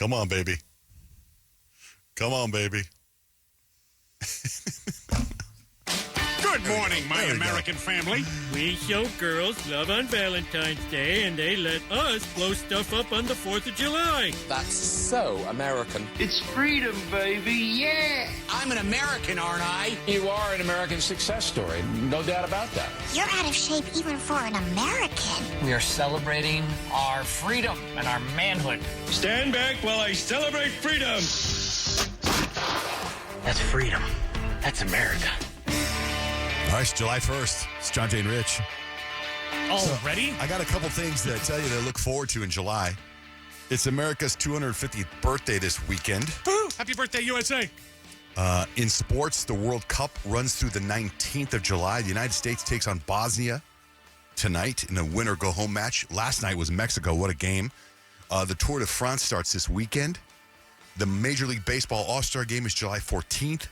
Come on, baby. Come on, baby. Good morning, my American family. We show girls love on Valentine's Day, and they let us blow stuff up on the 4th of July. That's so American. It's freedom, baby, yeah! I'm an American, aren't I? You are an American success story, no doubt about that. You're out of shape even for an American. We are celebrating our freedom and our manhood. Stand back while I celebrate freedom. That's freedom. That's America. All right, it's July 1st. It's John, Jay, and Rich. Already? I got a couple things to tell you to look forward to in July. It's America's 250th birthday this weekend. Woo! Happy birthday, USA. In sports, the World Cup runs through the 19th of July. The United States takes on Bosnia tonight in a win-or-go-home match. Last night was Mexico. What a game. The Tour de France starts this weekend. The Major League Baseball All-Star Game is July 14th.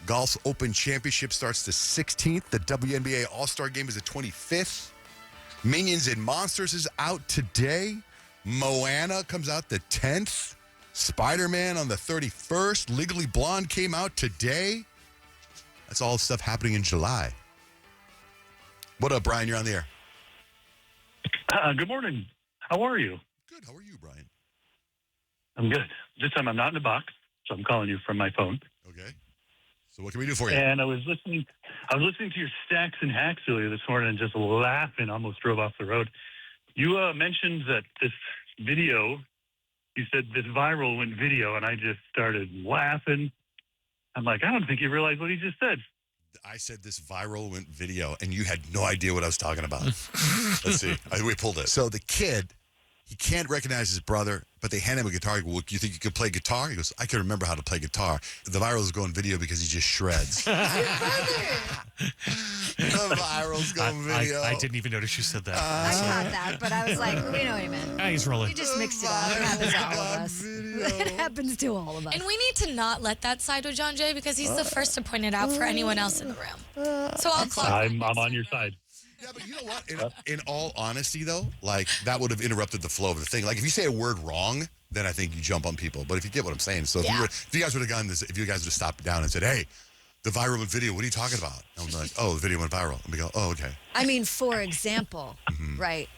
Golf's Open Championship starts the 16th. The WNBA All-Star Game is the 25th. Minions and Monsters is out today. Moana comes out the 10th. Spider-Man on the 31st. Legally Blonde came out today. That's all stuff happening in July. What up, Brian? You're on the air. Good morning. How are you? Good. How are you, Brian? I'm good. This time I'm not in a box, so I'm calling you from my phone. Okay. So what can we do for you? And I was listening to your stacks and hacks earlier this morning and just laughing, almost drove off the road. You mentioned that this video, you said this viral went video, and I just started laughing. I'm like, I don't think you realize what he just said. I said this viral went video, and you had no idea what I was talking about. Let's see. We pulled it. So the kid, he can't recognize his brother, but they hand him a guitar. He goes, well, you think you can play guitar? He goes, I can remember how to play guitar. The viral is going video because he just shreds. The viral's going video. I didn't even notice you said that. I caught that, but I was like, we know what he meant. He's rolling. We just mixed it up. It happens to all of us. It happens to all of us. And we need to not let that side with John Jay because he's the first to point it out for anyone else in the room. So I'll clock. I'm on your side. Yeah, but you know what? In all honesty, though, like, that would have interrupted the flow of the thing. Like, if you say a word wrong, then I think you jump on people. But if you get what I'm saying, so if you guys would have gotten this, if you guys would have stopped down and said, hey, the viral went video, what are you talking about? And I'm like, oh, the video went viral. And we go, oh, okay. I mean, for example, right,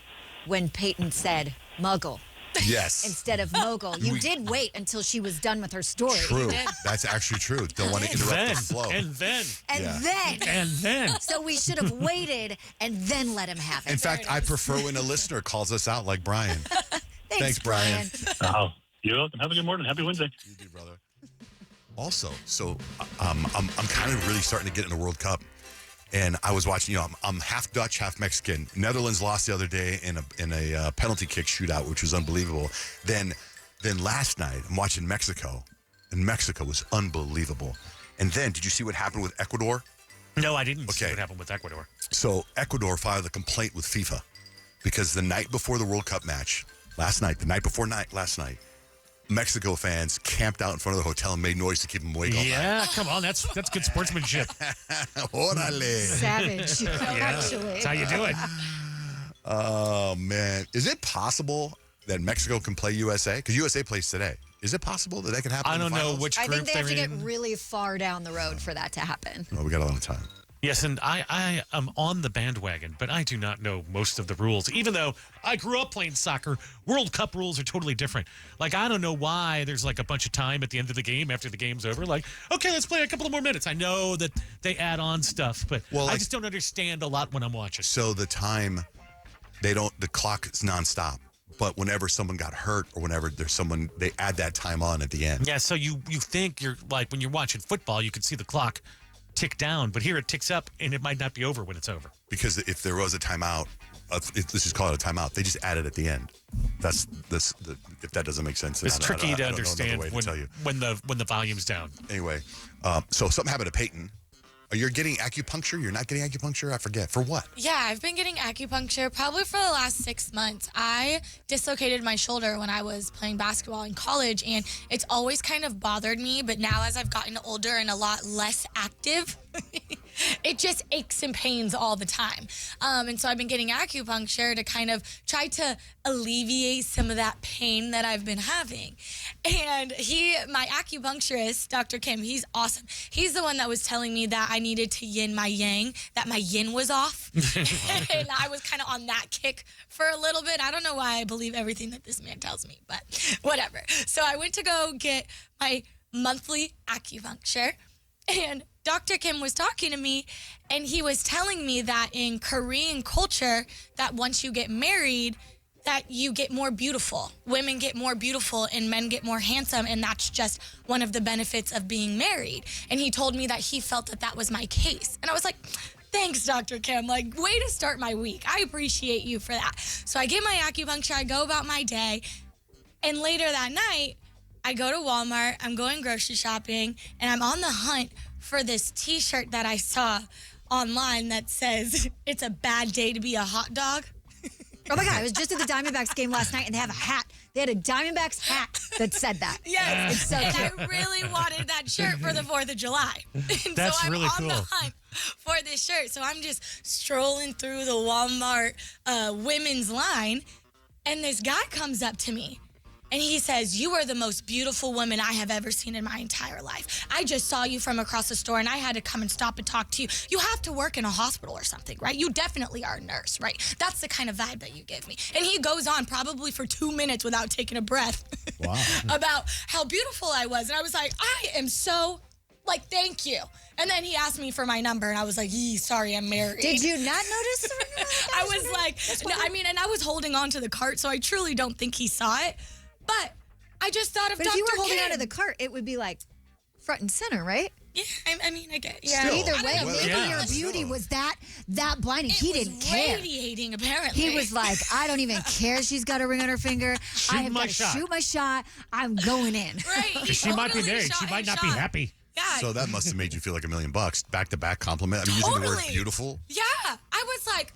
when Payton said muggle. Yes. Instead of mogul. You did wait until she was done with her story. True. That's actually true. Don't want to interrupt the flow. And then. So we should have waited and then let him have it. In fact, I prefer when a listener calls us out like Brian. Thanks, Brian. Oh, you're welcome. Have a good morning. Happy Wednesday. You do, brother. Also, so I'm kind of really starting to get in the World Cup. And I was watching, I'm half Dutch, half Mexican. Netherlands lost the other day in a penalty kick shootout, which was unbelievable. Then last night, I'm watching Mexico, and Mexico was unbelievable. And then, did you see what happened with Ecuador? No, I didn't see what happened with Ecuador. So Ecuador filed a complaint with FIFA because the night before the World Cup match, last night, Mexico fans camped out in front of the hotel and made noise to keep them awake all night. Yeah, come on. That's good sportsmanship. Orale. Savage, actually. That's how you do it. Oh, man. Is it possible that Mexico can play USA? Because USA plays today. Is it possible that can happen? I don't know which group I think they have to they're get in. really far down the road for that to happen. Well, we got a lot of time. Yes, and I am on the bandwagon, but I do not know most of the rules. Even though I grew up playing soccer, World Cup rules are totally different. Like, I don't know why there's like a bunch of time at the end of the game after the game's over. Like, okay, let's play a couple of more minutes. I know that they add on stuff, but I just don't understand a lot when I'm watching. So the clock is nonstop. But whenever someone got hurt or whenever there's someone, they add that time on at the end. Yeah, so you think you're like, when you're watching football, you can see the clock tick down, but here it ticks up and it might not be over when it's over. Because if there was a timeout, let's just call it a timeout, they just add it at the end. That's if that doesn't make sense. It's tricky to understand when the volume's down. Anyway, so something happened to Payton. You're getting acupuncture? You're not getting acupuncture? I forget. For what? Yeah, I've been getting acupuncture probably for the last 6 months. I dislocated my shoulder when I was playing basketball in college, and it's always kind of bothered me. But now as I've gotten older and a lot less active, it just aches and pains all the time. And so I've been getting acupuncture to kind of try to alleviate some of that pain that I've been having. And my acupuncturist, Dr. Kim, he's awesome. He's the one that was telling me that I needed to yin my yang, that my yin was off. And I was kind of on that kick for a little bit. I don't know why I believe everything that this man tells me, but whatever. So I went to go get my monthly acupuncture, and Dr. Kim was talking to me, and he was telling me that in Korean culture, that once you get married, that you get more beautiful. Women get more beautiful and men get more handsome, and that's just one of the benefits of being married. And he told me that he felt that that was my case. And I was like, thanks, Dr. Kim. Like, way to start my week. I appreciate you for that. So I get my acupuncture, I go about my day, and later that night, I go to Walmart, I'm going grocery shopping, and I'm on the hunt for this T-shirt that I saw online that says, it's a bad day to be a hot dog. Oh my God, I was just at the Diamondbacks game last night, and they have a hat. They had a Diamondbacks hat that said that. Yes, it's so and cute. I really wanted that shirt for the 4th of July. And That's so I'm really on cool. the hunt for this shirt. So I'm just strolling through the Walmart women's line, and this guy comes up to me. And he says, you are the most beautiful woman I have ever seen in my entire life. I just saw you from across the store, and I had to come and stop and talk to you. You have to work in a hospital or something, right? You definitely are a nurse, right? That's the kind of vibe that you give me. And he goes on probably for 2 minutes without taking a breath about how beautiful I was. And I was like, I am so, thank you. And then he asked me for my number, and I was like, sorry, I'm married. Did you not notice? I was like, no, I mean, and I was holding on to the cart, so I truly don't think he saw it. But I just thought of But Dr. if you were holding Kim. onto the cart, it would be like front and center, right? Yeah, I mean, I get. Yeah. Still, Either way, I don't know, maybe maybe your it was- beauty was that blinding. He didn't care. Radiating, apparently. He was like, I don't even care. She's got a ring on her finger. I have my got to shot. shoot my shot. I'm going in. Right. he She might be totally married. shot She might his not be shot. happy. Yeah. So that must have made you feel like $1 million. Back-to-back compliment. I mean, using the word Totally. beautiful. Yeah. I was like,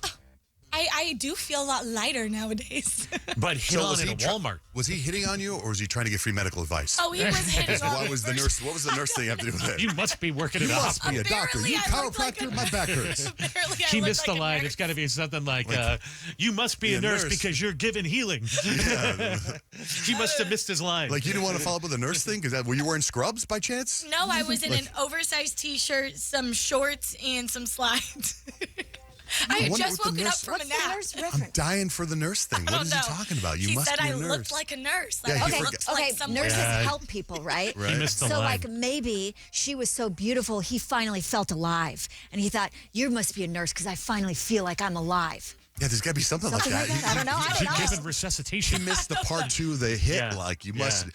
I do feel a lot lighter nowadays. But hit on was in he a try- Walmart. Was he hitting on you, or was he trying to get free medical advice? Oh, he was hitting on What me was the for nurse? What was the nurse thing have to do with it? You must be working in You a must hospital. be a doctor. Apparently You I look like chiropractor. a- My back hurts. Apparently, I He look missed the like a line. nurse. It's got to be something like, you must be Be a a nurse nurse. because you're giving healing. He must have missed his line. Like, you didn't want to follow up with a nurse thing? Because were you wearing scrubs by chance? No, I was in an oversized T-shirt, some shorts, and some slides. I had wonder just what the woken up nurse- from a nap. I'm dying for the nurse thing. I What don't is know. he talking about? You he must said be a I nurse. looked like a nurse. Yeah, Like, he I forgot- looked Okay, like someone. nurses Yeah. help people, right? Right. He missed the So, line. like, maybe she was so beautiful, he finally felt alive. And he thought, you must be a nurse because I finally feel like I'm alive. Yeah, there's got to be something like Something that. like that. I don't know. I She don't know. given resuscitation. You missed the part 2 of the hit. Yeah. Like, you must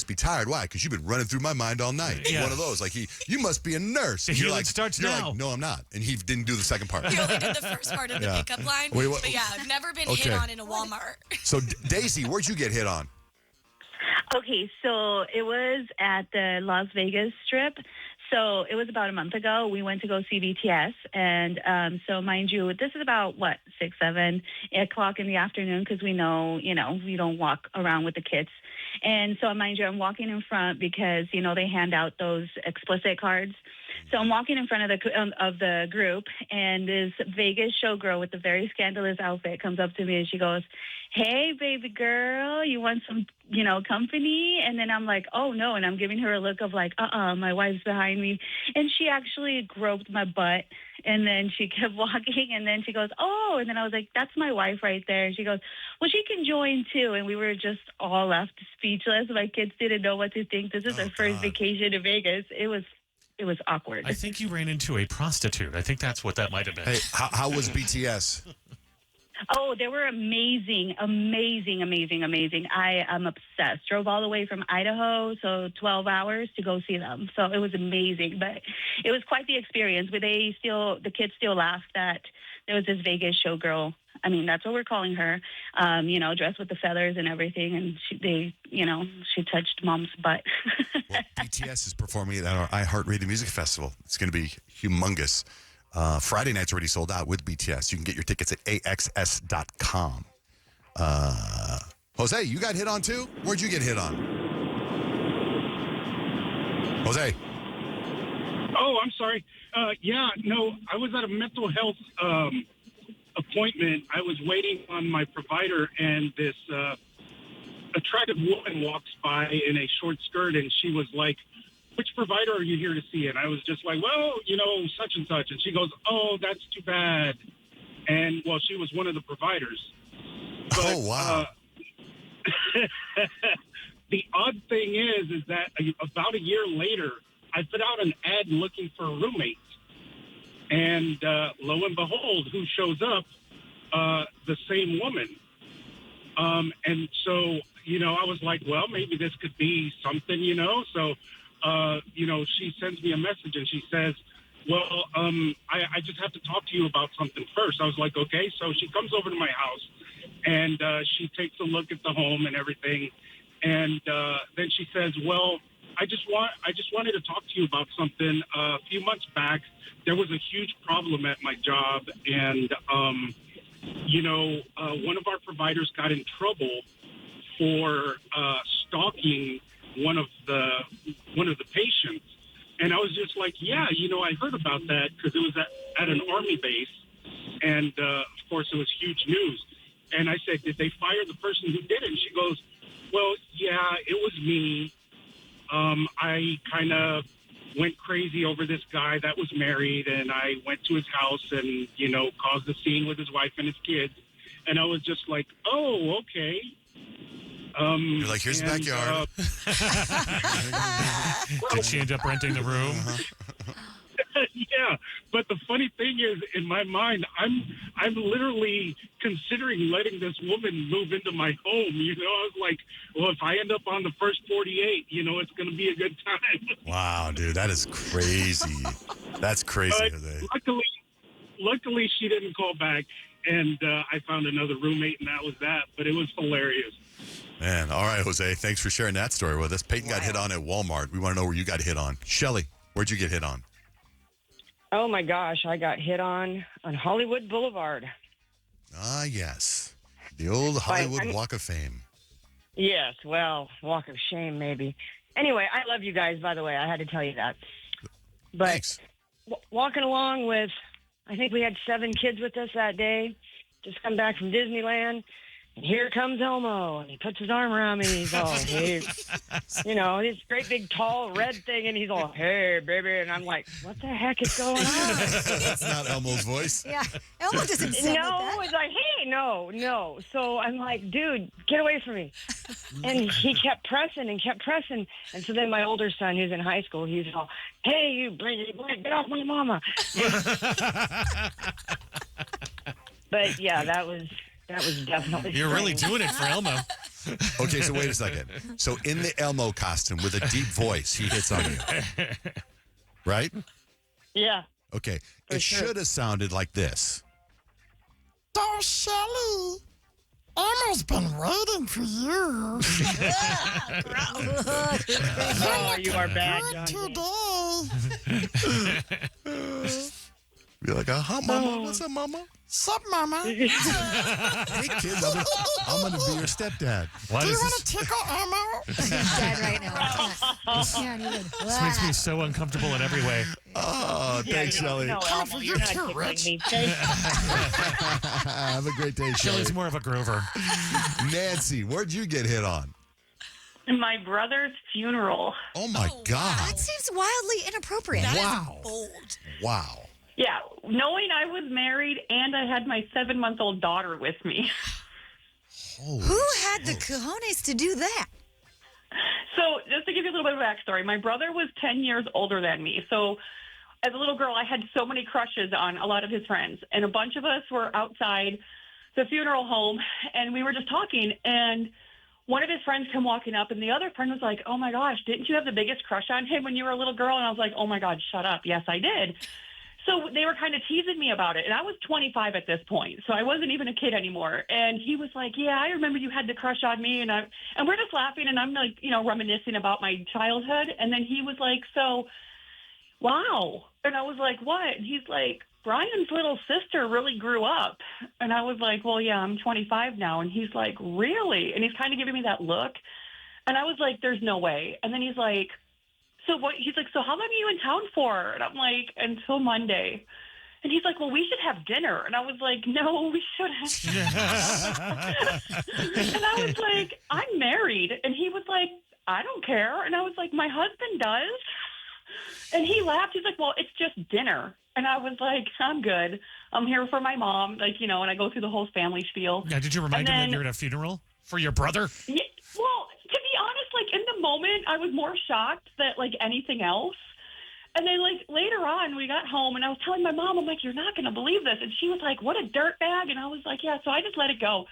be tired. Why? Because you've been running through my mind all night. Yeah. One of those. Like, you must be a nurse. The And you're healing like, starts you're now. Like, no, I'm not. And he didn't do the second part. He only did the first part of the Yeah. pickup line. Wait, what- But yeah, I've never been Okay. hit on in a Walmart. So, Daisy, where'd you get hit on? Okay, so it was at the Las Vegas Strip. So it was about a month ago. We went to go see BTS. And so mind you, this is about, 6, 7, 8 o'clock in the afternoon because we know, we don't walk around with the kids. And so mind you, I'm walking in front because, they hand out those explicit cards. So I'm walking in front of the group, and this Vegas showgirl with the very scandalous outfit comes up to me and she goes, "Hey, baby girl, you want some, company?" And then I'm like, "Oh no!" And I'm giving her a look of like, my wife's behind me, and she actually groped my butt, and then she kept walking, and then she goes, "Oh," and then I was like, "That's my wife right there." And she goes, "Well, she can join too." And we were just all left speechless. My kids didn't know what to think. This is their first vacation to Vegas. It was awkward. I think you ran into a prostitute. I think that's what that might have been. Hey, how was BTS? Oh, they were amazing, amazing, amazing, amazing. I am obsessed. Drove all the way from Idaho, so 12 hours to go see them. So it was amazing, but it was quite the experience. But the kids still laugh that there was this Vegas showgirl. I mean, that's what we're calling her. Dressed with the feathers and everything, and she touched mom's butt. Well, BTS is performing at our iHeartRadio Music Festival. It's going to be humongous. Friday night's already sold out with BTS. You can get your tickets at axs.com. Jose, you got hit on too? Where'd you get hit on? Jose. Oh, I'm sorry. Yeah, no, I was at a mental health appointment. I was waiting on my provider, and this attractive woman walks by in a short skirt, and she was like, "Which provider are you here to see?" And I was just like, "Well, such and such." And she goes, "Oh, that's too bad." And, well, she was one of the providers. But, wow. the odd thing is that about a year later, I put out an ad looking for a roommate. And lo and behold, who shows up? The same woman. And so, I was like, well, maybe this could be something, So, she sends me a message and she says, well, I just have to talk to you about something first. I was like, okay. So she comes over to my house and she takes a look at the home and everything. And then she says, well, I just wanted to talk to you about something. A few months back, there was a huge problem at my job, and one of our providers got in trouble for stalking one of the patients. And I was just like, yeah, I heard about that because it was at an Army base, and of course it was huge news. And I said, did they fire the person who did it? And she goes, well, yeah, it was me. I kind of went crazy over this guy that was married, and I went to his house and, caused a scene with his wife and his kids. And I was just like, oh, okay. You're like, here's the backyard. Did she end up renting the room? Yeah, but the funny thing is, in my mind, I'm literally considering letting this woman move into my home. I was like, well, if I end up on the first 48, it's going to be a good time. Wow, dude, that is crazy. That's crazy. Luckily, she didn't call back, and I found another roommate, and that was that. But it was hilarious. Man, all right, Jose, thanks for sharing that story with us. Payton got hit on at Walmart. We want to know where you got hit on. Shelly, where'd you get hit on? Oh, my gosh. I got hit on Hollywood Boulevard. Ah, yes. The old Hollywood Walk of Fame. Yes. Well, Walk of Shame, maybe. Anyway, I love you guys, by the way. I had to tell you that. But Thanks. Walking along with, I think we had 7 kids with us that day. Just come back from Disneyland. And here comes Elmo, and he puts his arm around me, and he's all, hey, this great big tall red thing, and he's all, hey, baby, and I'm like, what the heck is going on? That's not Elmo's voice. Yeah, Elmo doesn't sound No, like that. it's like, hey, no. So I'm like, dude, get away from me. And he kept pressing, and so then my older son, who's in high school, he's all, hey, you blingy boy, get off my mama. But, yeah, that was definitely You're really doing it for Elmo. Okay, so wait a second. So in the Elmo costume with a deep voice, he hits on you. Right? Yeah. Okay. It should have sounded like this. Oh, Shelly, Elmo's been waiting for you. Oh, you are bad, John. Be like, mama. What's up, mama? Sup, mama? Hey, kids, I'm going to be your stepdad. Do you want to tickle Elmo? He's dead right now. This makes me so uncomfortable in every way. Oh, thanks, Shelly. No, Elmo, you're not tickling me. Have a great day, Shelly. Shelly's more of a Grover. Nancy, where'd you get hit on? My brother's funeral. Oh, my God. That seems wildly inappropriate. Wow. Wow. Yeah, knowing I was married and I had my 7-month-old daughter with me. Who had the cojones to do that? So just to give you a little bit of backstory, my brother was 10 years older than me. So as a little girl, I had so many crushes on a lot of his friends. And a bunch of us were outside the funeral home, and we were just talking. And one of his friends came walking up, and the other friend was like, oh, my gosh, didn't you have the biggest crush on him when you were a little girl? And I was like, oh, my God, shut up. Yes, I did. So they were kind of teasing me about it. And I was 25 at this point, so I wasn't even a kid anymore. And he was like, yeah, I remember you had the crush on me. And we're just laughing, and I'm like, reminiscing about my childhood. And then he was like, so, wow. And I was like, what? And he's like, Brian's little sister really grew up. And I was like, well, yeah, I'm 25 now. And he's like, really? And he's kind of giving me that look. And I was like, there's no way. And then he's like, so what? He's like, so how long are you in town for? And I'm like, until Monday. And he's like, well, we should have dinner. And I was like, no, we shouldn't. And I was like, I'm married. And he was like, I don't care. And I was like, my husband does. And he laughed. He's like, well, it's just dinner. And I was like, I'm good. I'm here for my mom. Like, you know, and I go through the whole family spiel. Yeah, did you remind him that you're at a funeral for your brother? Yeah, well, to be honest, like in the moment, I was more shocked that like anything else. And then like later on, we got home and I was telling my mom, I'm like, you're not going to believe this. And she was like, what a dirtbag. And I was like, yeah. So I just let it go.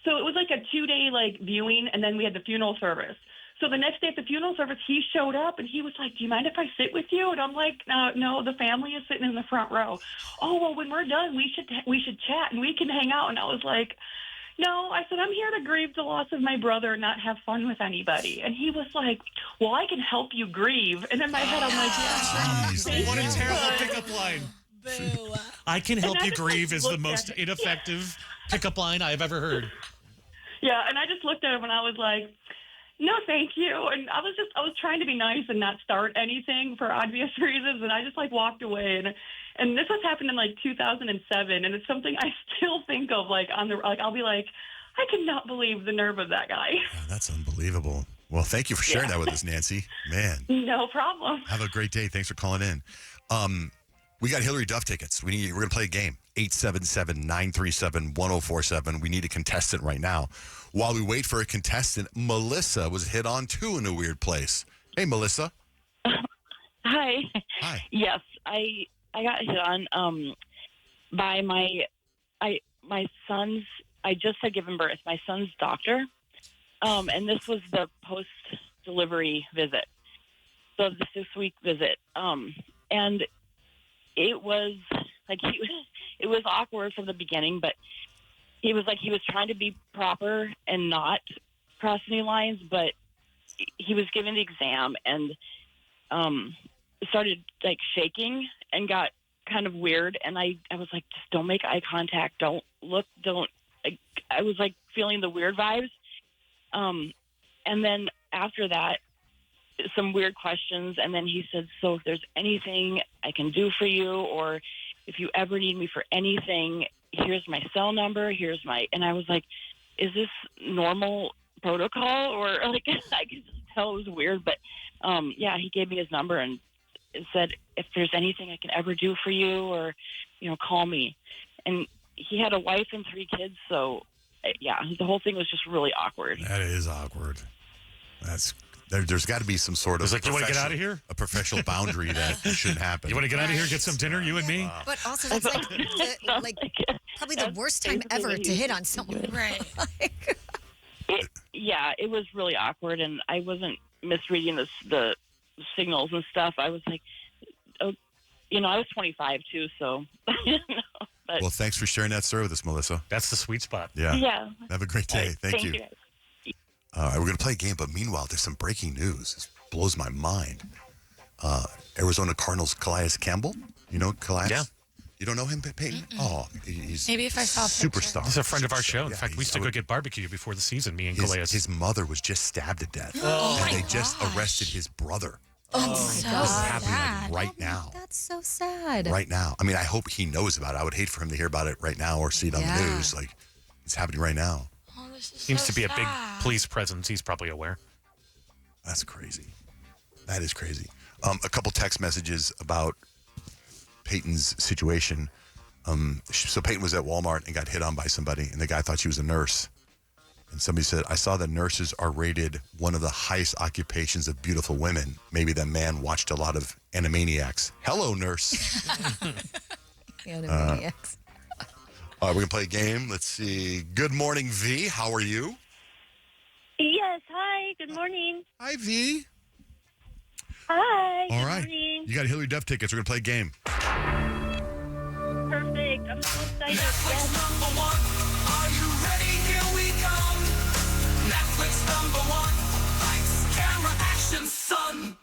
So it was like a 2-day like viewing. And then we had the funeral service. So the next day at the funeral service, he showed up and he was like, do you mind if I sit with you? And I'm like, no, the family is sitting in the front row. Oh, well, when we're done, we should chat and we can hang out. And I was like, no, I said, I'm here to grieve the loss of my brother and not have fun with anybody. And he was like, well, I can help you grieve. And in my head, I'm like, yeah. What a terrible pickup line. Boo. I can help And I you just, grieve like, is the looked most at it. ineffective pickup line I've ever heard. Yeah, and I just looked at him and I was like, no, thank you. And I was trying to be nice and not start anything for obvious reasons. And I just like walked away. And this has happened in like 2007. And it's something I still think of like I'll be like, I cannot believe the nerve of that guy. Oh, that's unbelievable. Well, thank you for sharing that with us, Nancy. Man. No problem. Have a great day. Thanks for calling in. We got Hillary Duff tickets. We're going to play a game. 877-937-1047. We need a contestant right now. While we wait for a contestant, Melissa was hit on too in a weird place. Hey, Melissa. Hi. Hi. Yes, I got hit on by my son's. I just had given birth. My son's doctor, and this was the post-delivery visit, so the 6-week visit, and it was like it was awkward from the beginning, but he was trying to be proper and not cross any lines, but he was giving the exam and started like shaking and got kind of weird. And I was like, just don't make eye contact. Don't look. Don't. I was like feeling the weird vibes. And then after that, some weird questions. And then he said, so if there's anything I can do for you, or if you ever need me for anything, here's my cell number. And I was like, is this normal protocol? Or like, I could just tell it was weird. But yeah, he gave me his number and said, if there's anything I can ever do for you, or, call me. And he had a wife and 3 kids. So yeah, the whole thing was just really awkward. That is awkward. There's got to be some sort of. It's like, you want to get out of here? A professional boundary that shouldn't happen. You want to get out of here, get some dinner, you and me? But also, that's probably the worst time ever to hit on someone. Right. Yeah, it was really awkward, and I wasn't misreading the signals and stuff. I was like, oh, I was 25 too, so. But, well, thanks for sharing that story with us, Melissa. That's the sweet spot. Yeah. Yeah. Have a great day. Right. Thank you. Guys. We're going to play a game, but meanwhile, there's some breaking news. This blows my mind. Arizona Cardinals Calais Campbell. You know Calais? Yeah. You don't know him, Payton? Oh, he's Maybe if I saw a superstar. He's a friend of our show. In Yeah, fact, we used to go get barbecue before the season, me and Calais. His mother was just stabbed to death. And they just arrested his brother. Oh, so happening sad. like, right now. That's so sad. Right now. I mean, I hope he knows about it. I would hate for him to hear about it right now or see it on the news. Like, it's happening right now. Oh, this is Seems so to be a big sad. police presence. He's probably aware. That's crazy. That is crazy. A couple text messages about Payton's situation. So Payton was at Wal-Mart and got hit on by somebody, and the guy thought she was a nurse. And somebody said, I saw that nurses are rated one of the highest occupations of beautiful women. Maybe that man watched a lot of Animaniacs. Hello, nurse. Animaniacs. We're going to play a game. Let's see. Good morning, V. How are you? Yes, hi. Good morning. Hi, V. Hi. All good right. morning. You got Hillary Duff tickets. We're going to play a game. Perfect. I'm so excited. Yes. Number 1. Are you ready? Here we come. Netflix number 1. Lights, camera, action, son.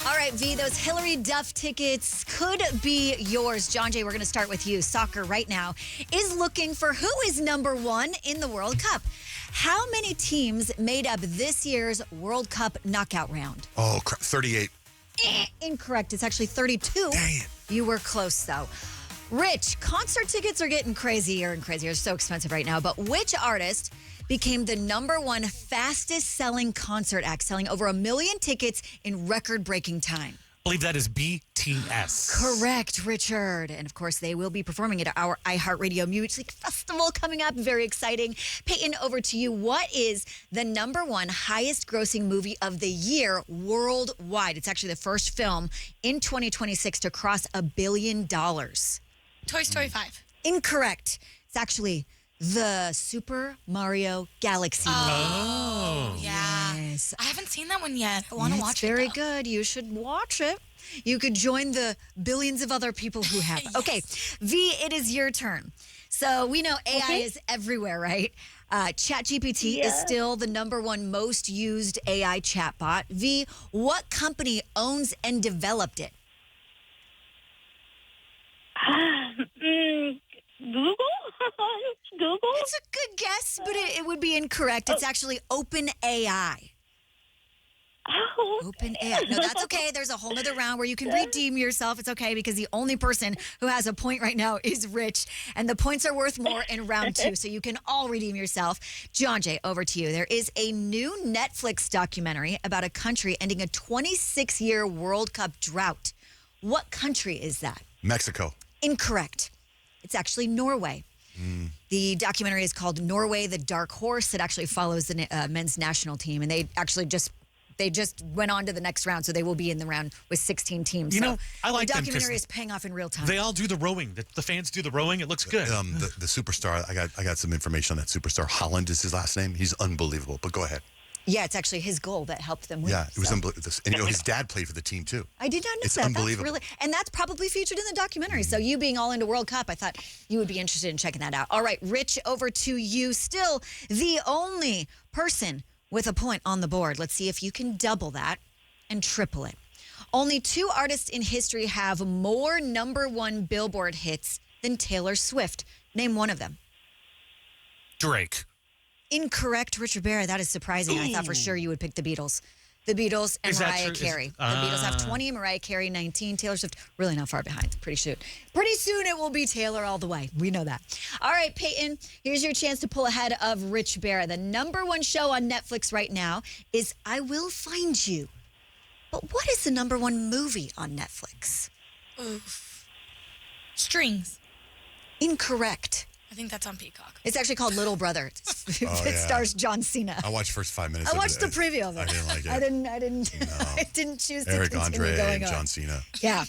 All right, V, those those Hillary Duff tickets could be yours. John Jay, we're going to start with you. Soccer right now is looking for who is number one in the World Cup. How many teams made up this year's World Cup knockout round? Oh, 38. Incorrect. It's actually 32. Dang it. You were close, though. Rich, concert tickets are getting crazier and crazier. They're so expensive right now. But which artist became the number one fastest selling concert act, selling over 1 million tickets in record-breaking time? I believe that is BTS. Correct, Richard. And of course, they will be performing at our iHeartRadio Music Festival coming up. Very exciting. Peyton, over to you. What is the number one highest grossing movie of the year worldwide? It's actually the first film in 2026 to cross $1 billion. Toy Story 5. Incorrect. It's actually the Super Mario Galaxy movie. Oh, yeah. Yes. I haven't seen that one yet. I want to watch it. Very good. You should watch it. You could join the billions of other people who have. Yes. Okay, V, it is your turn. So we know AI is everywhere, right? ChatGPT is still the number one most used AI chatbot. V, what company owns and developed it? Google? Google? It's a good guess, but it would be incorrect. It's actually OpenAI. Oh. OpenAI. No, that's okay. There's a whole nother round where you can redeem yourself. It's okay because the only person who has a point right now is Rich, and the points are worth more in round 2, so you can all redeem yourself. John Jay, over to you. There is a new Netflix documentary about a country ending a 26-year World Cup drought. What country is that? Mexico. Incorrect. It's actually Norway. The documentary is called Norway, the Dark Horse. It actually follows the men's national team, and they just went on to the next round, so they will be in the round with 16 teams. You know, I like the them 'cause documentary is paying off in real time. They all do the rowing. The fans do the rowing. It looks good. The superstar, I got some information on that superstar. Holland is his last name. He's unbelievable. But go ahead. Yeah, it's actually his goal that helped them win. Yeah, it was unbelievable. And his dad played for the team too. I did not know It's that. unbelievable. That's really, and that's probably featured in the documentary. So you being all into World Cup, I thought you would be interested in checking that out. All right, Rich, over to you. Still the only person with a point on the board. Let's see if you can double that and triple it. Only 2 artists in history have more number one Billboard hits than Taylor Swift. Name one of them. Drake. Incorrect, Richard Berry. That is surprising. I thought for sure you would pick the Beatles. The Beatles and Is that Mariah true? Carey. The Beatles have 20, Mariah Carey 19, Taylor Swift really not far behind. Pretty soon it will be Taylor all the way. We know that. All right, Peyton, here's your chance to pull ahead of Rich Berry. The number one show on Netflix right now is I Will Find You. But what is the number one movie on Netflix? Oof. Strings. Incorrect. I think that's on Peacock. It's actually called Little Brother. It stars John Cena. I watched the first 5 minutes. I watched the preview of it. I didn't like it. I didn't choose to Eric continue Andre going and on. John Cena. Yeah.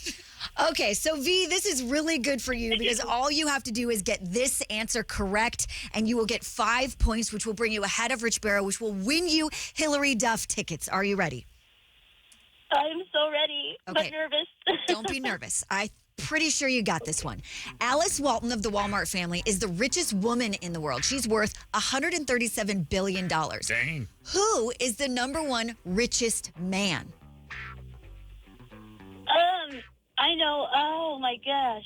Okay, so V, this is really good for you because all you have to do is get this answer correct, and you will get 5 points, which will bring you ahead of Rich Barrow, which will win you Hillary Duff tickets. Are you ready? I'm so ready, but nervous. Don't be nervous. I'm pretty sure you got this one. Alice Walton of the Wal-Mart family is the richest woman in the world. She's worth $137 billion. Dang. Who is the number one richest man? I know. Oh my gosh.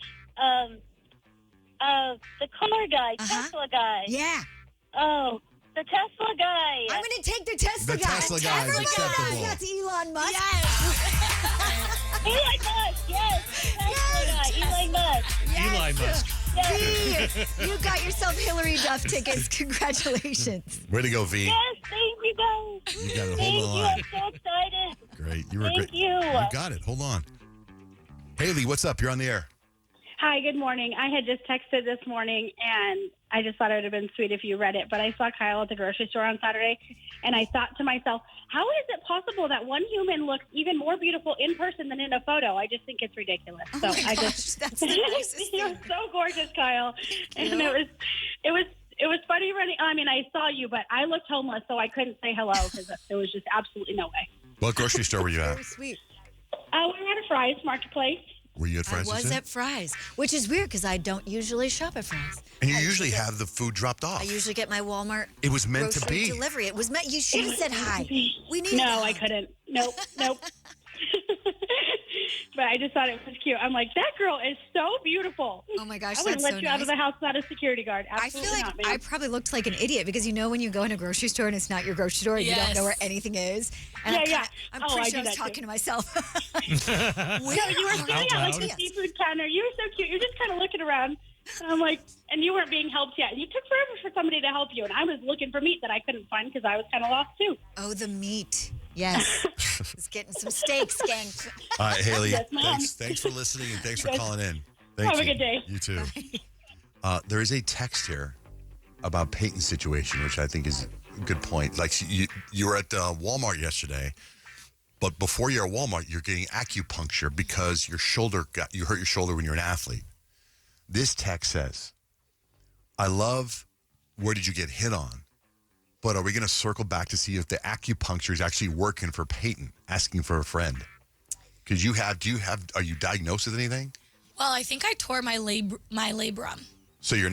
The car guy, Tesla guy. Yeah. Oh, the Tesla guy. I'm going to take the Tesla The guy. Tesla guy is Everybody acceptable. knows that's Elon Musk. Yes. Elon Musk. Yes. Tesla guy. Elon Musk. Elon Musk. V, you got yourself Hillary Duff tickets. Congratulations. Way to go, V. Yes, thank you guys. You got it. Thank Hold you. on. I'm so excited. Great. You were Thank great. you. You got it. Hold on. Haley, what's up? You're on the air. Hi, good morning. I had just texted this morning, and I just thought it would have been sweet if you read it. But I saw Kyle at the grocery store on Saturday, and I thought to myself, how is it possible that one human looks even more beautiful in person than in a photo? I just think it's ridiculous. Oh So my I gosh, just that's the nicest you're thing. so gorgeous, Kyle. And it was funny running. I mean, I saw you, but I looked homeless, so I couldn't say hello because there was just absolutely no way. What grocery store were you at? Very sweet. We were at a Fry's Marketplace. Were you at I Fry's? was at Fry's, which is weird because I don't usually shop at Fry's. And you usually have the food dropped off. I usually get my Walmart. It was meant to grocery be. delivery. It was meant. You should have said hi. We need. No, I couldn't. Nope. but I just thought it was cute. I'm like, that girl is so beautiful. Oh my gosh, I wouldn't that's let so you out of nice. the house without a security guard. I Absolutely feel like not, man. I probably looked like an idiot because you know when you go in a grocery store and it's not your grocery store and you don't know where anything is. And I'm Oh, pretty I sure I do was that talking too. to myself. No, you were sitting at like the seafood counter. You were so cute. You're just kind of looking around. And I'm like, and you weren't being helped yet. And you took forever for somebody to help you. And I was looking for meat that I couldn't find because I was kind of lost too. Oh, the meat. Yes. It's getting some steak skanked. All right, Haley, Yes, ma'am. thanks for listening and thanks for Yes. calling in. Have Thank a you. good day. You too. There is a text here about Payton's situation, which I think is a good point. Like you were at Wal-Mart yesterday, but before you're at Walmart, you're getting acupuncture because you hurt your shoulder when you're an athlete. This text says, I love where did you get hit on, but are we going to circle back to see if the acupuncture is actually working for Payton, asking for a friend? Because are you diagnosed with anything? Well, I think I tore my labrum. So you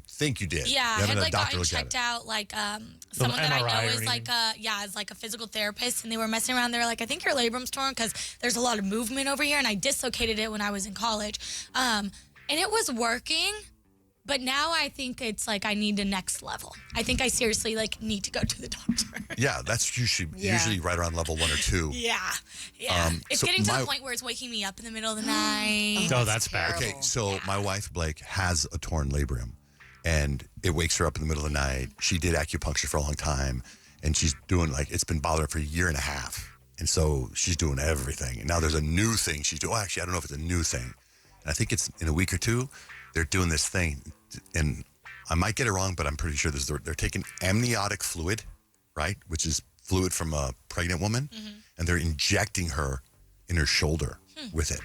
think you did. Yeah, I You haven't had had a like doctor gotten look at checked it. out, like someone that I MRI know or is like is like a physical therapist, and they were messing around. They were like, I think your labrum's torn because there's a lot of movement over here, and I dislocated it when I was in college, and it was working. But now I think it's like I need the next level. I think I seriously like need to go to the doctor. Yeah, that's usually right around level 1 or 2. Yeah. It's so getting to the point where it's waking me up in the middle of the night. Oh, that's bad. Okay, so my wife, Blake, has a torn labrum, and it wakes her up in the middle of the night. She did acupuncture for a long time, and she's doing it's been bothering her for a year and a half. And so she's doing everything. And now there's a new thing she's doing. Well, actually, I don't know if it's a new thing. And I think it's in a week or two, they're doing this thing. And I might get it wrong, but I'm pretty sure they're taking amniotic fluid, right, which is fluid from a pregnant woman, and they're injecting her in her shoulder with it.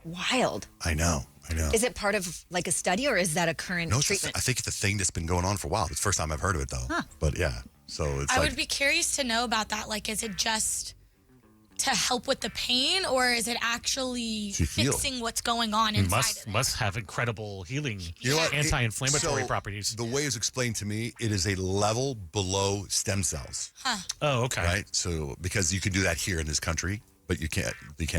Wild. I know. Is it part of like a study or is that a current No, treatment? I think it's a thing that's been going on for a while. It's the first time I've heard of it, though. But yeah, so it's I would be curious to know about that. Like, is it just to help with the pain, or is it actually To heal. fixing what's going on It inside? must have incredible healing, You know what? anti-inflammatory So, properties. The way it's explained to me, it is a level below stem cells. Oh, okay. Right? So because you can do that here in this country, but you can't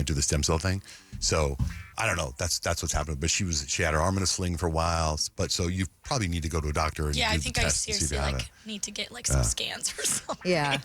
do the stem cell thing. So I don't know. That's what's happening. But she had her arm in a sling for a while. But so you probably need to go to a doctor and Yeah, do I the think I test and see if you seriously have like need to get like some scans or something. Yeah.